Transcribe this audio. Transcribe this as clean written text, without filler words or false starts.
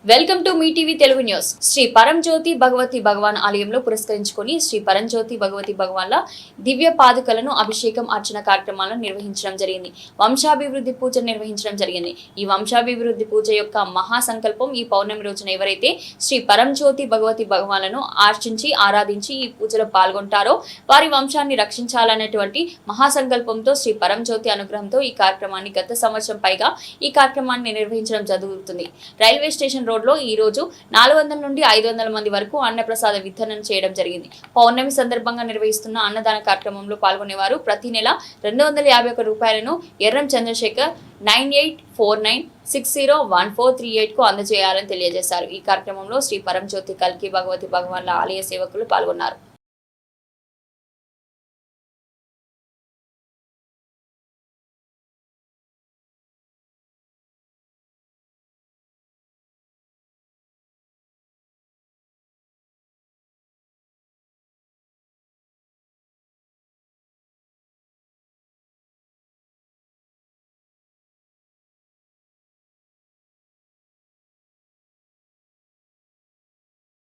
Welcome to Mee TV Telugu news. Sri Paranjyothi Bhagavathi Bhagavan ఆలయంలో పురస్కరించుకొని శ్రీ పరంజ్యోతి భగవతి భగవాన్ల దివ్య పాదుకలను అభిషేకం అర్చన కార్యక్రమాలను నిర్వహించడం జరిగింది. వంశాభివృద్ధి పూజ నిర్వహించడం జరిగింది. ఈ వంశాభివృద్ధి పూజ యొక్క మహాసంకల్పం ఈ పౌర్ణమి రోజున ఎవరైతే శ్రీ పరంజ్యోతి భగవతి భగవాన్లను ఆర్చించి ఆరాధించి ఈ పూజలో పాల్గొంటారో వారి వంశాన్ని రక్షించాలనేటువంటి మహాసంకల్పంతో శ్రీ పరంజ్యోతి అనుగ్రహంతో ఈ కార్యక్రమాన్ని గత సంవత్సరం పైగా ఈ కార్యక్రమాన్ని నిర్వహించడం జరుగుతుంది. రైల్వే స్టేషన్ రోడ్లో ఈ రోజు 400 నుండి 500 మంది వరకు అన్నప్రసాద వితరణ చేయడం జరిగింది. పౌర్ణమి సందర్భంగా నిర్వహిస్తున్న అన్నదాన కార్యక్రమంలో పాల్గొనేవారు ప్రతి నెల 251 రూపాయలను ఎర్రం చంద్రశేఖర్ 9849601438 కు అందజేయాలని తెలియజేశారు. ఈ కార్యక్రమంలో శ్రీ పరంజ్యోతి కల్కి భగవతి భగవాన్ల ఆలయ సేవకులు పాల్గొన్నారు.